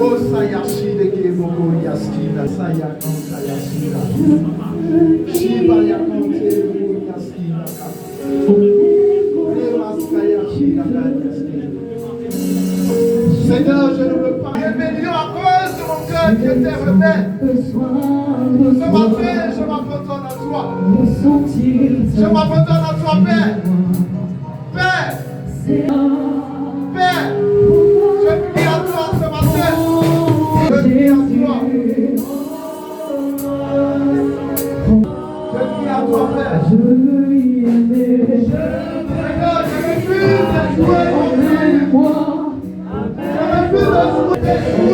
Oh, Sayashi de Keboko Yaskina, Sayakon Sayashina. Shiba Yakonte Yaskina. Seigneur, je ne veux pas rébellion à cause de mon cœur qui était rebelle. Ce matin, je m'abandonne à toi. Je m'abandonne à toi, Père. Père. Père. Je prie à toi ce matin. Je prie à toi. Je prie à toi, Père. Seigneur, je refuse de jouer mon Dieu. Je refuse de jouer.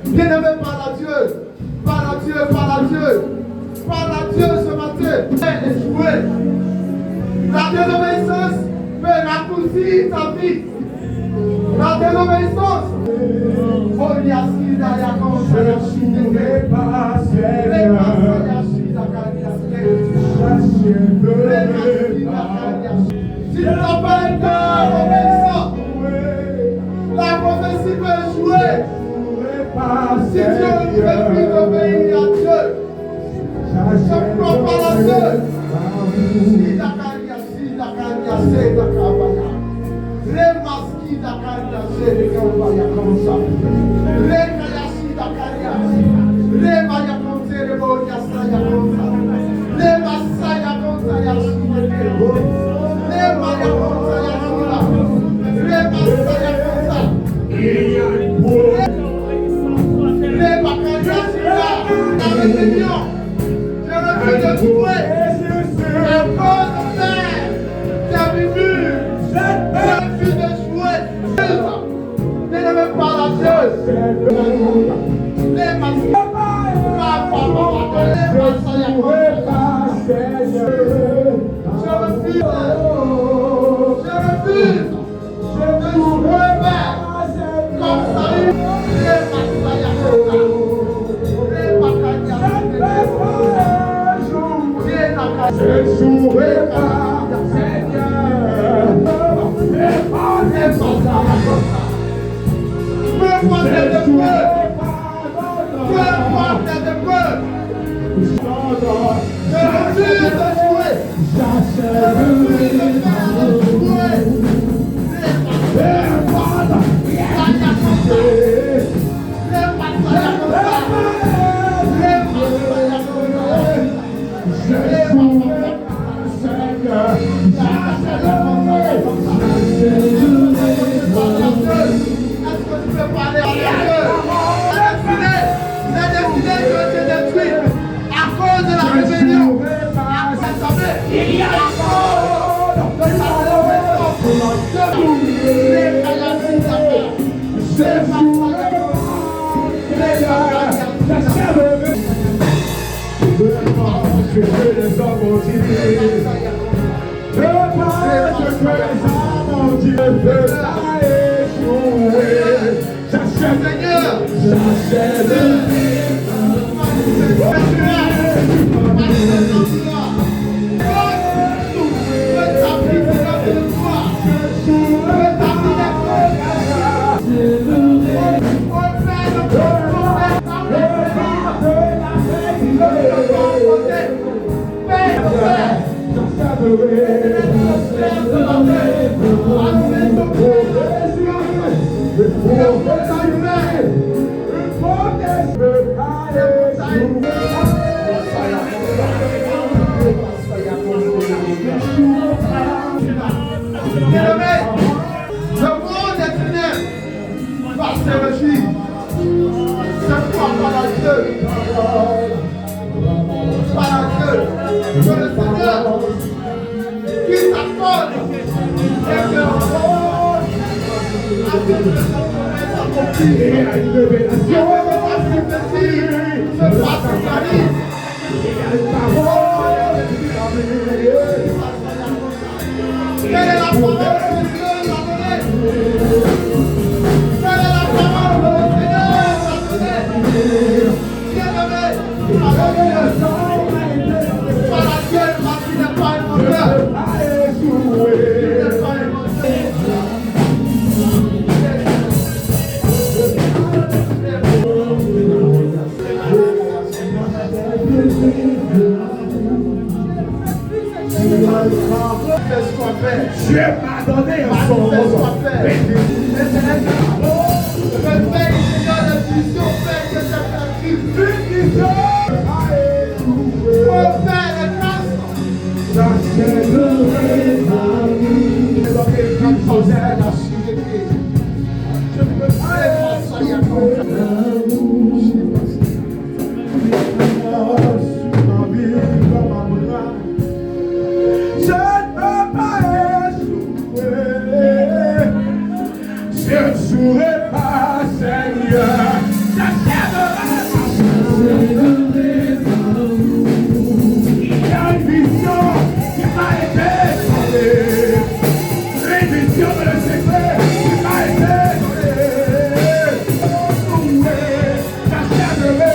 Bien-aimé, par Dieu, ce matin, échoué. La désobéissance peut raccourcir ta vie. La désobéissance. Oh, Yaskina, Yakonsa, Yashina, si tu n'as pas été obéissant, la prophétie peut échouer. Si Dieu ne veut plus obéir à Dieu, je prends par la Dieu. Les masquis d'Akaria, c'est les Kambaya comme ça. Les Kayashi d'Akaria, les Maya comme ça, les Boya Saya comme ça. Les Masaya comme ça, Yashi, les Maya comme ça, Yashula. Les Masaya comme ça. Les Bakaria, la rébellion. Je refuse de jouer. À cause de Père, qui a vécu. Je refuse de jouer. Je ne veux pas la Dieu. Les masques. Je refuse. Je refuse. Je veux jouer Père. Comme ça. Les masques. Je jouerai pas, Seigneur. Peu importe de peu. Peu importe de peu. Je refuse de jouer. Je refuse de jouer. Le monde réjouis. Cette fois par la Dieu. Par la Dieu. Que le Seigneur puisse t'accorde et que et à une révélation se passe en ta vie. Quelle est la parole que Dieu nous a donnée? Quelle est la parole que le Seigneur nous a donnée? Bien-aimé, par laquelle ma vie n'est pas un menteur. Il n'est pas un menteur. Dieu m'a donné un son. Le Père, Seigneur, de vision, Père, que j'ai une vision. Mon Père est grâce. J'achèverai ma vie. Je ne peux pas être soyez je ne jouerai pas, Seigneur. J'achèverai il y a une vision qui m'a été donnée. Une vision de le secret qui m'a été donnée. J'achèverai.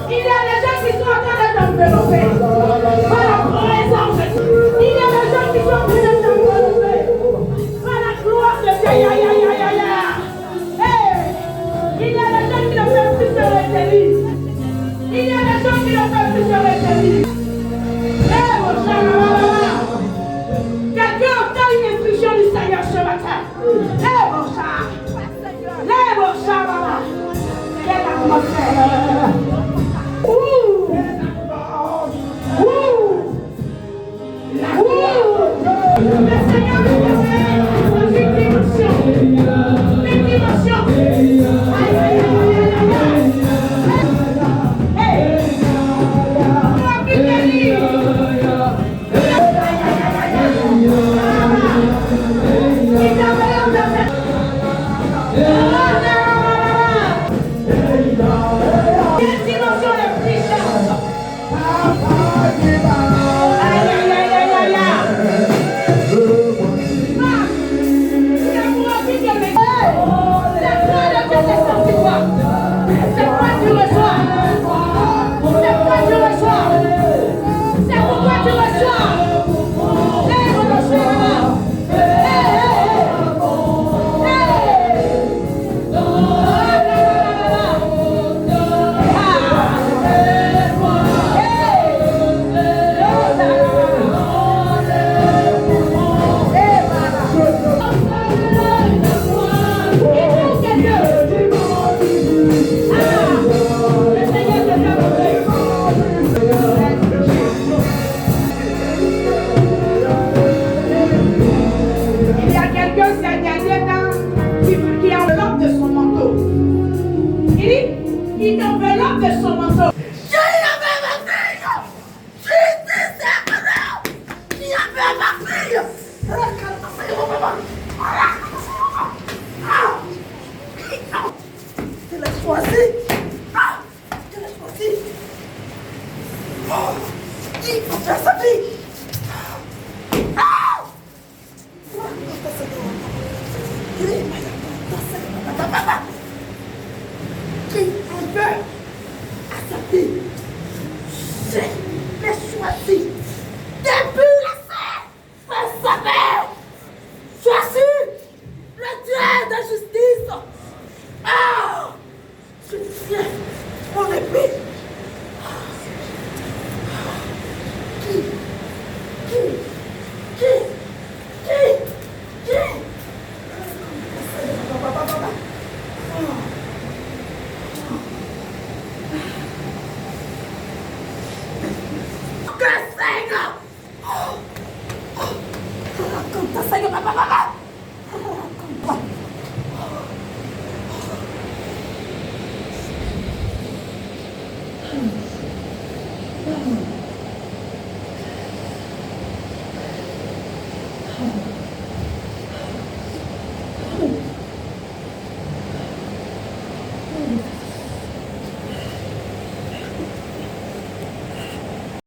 Il y a des gens qui sont en train de développer. Par la présence de Dieu. fille. Raconte, Seigneur, papa. Tu l'as choisi. Tu l'as choisi. Qui faut faire sa vie? Qui en veut à sa vie? Je l'ai choisi. Depuis la serre, pour sauver. Choisi le Dieu de justice. Je tiens mon épée.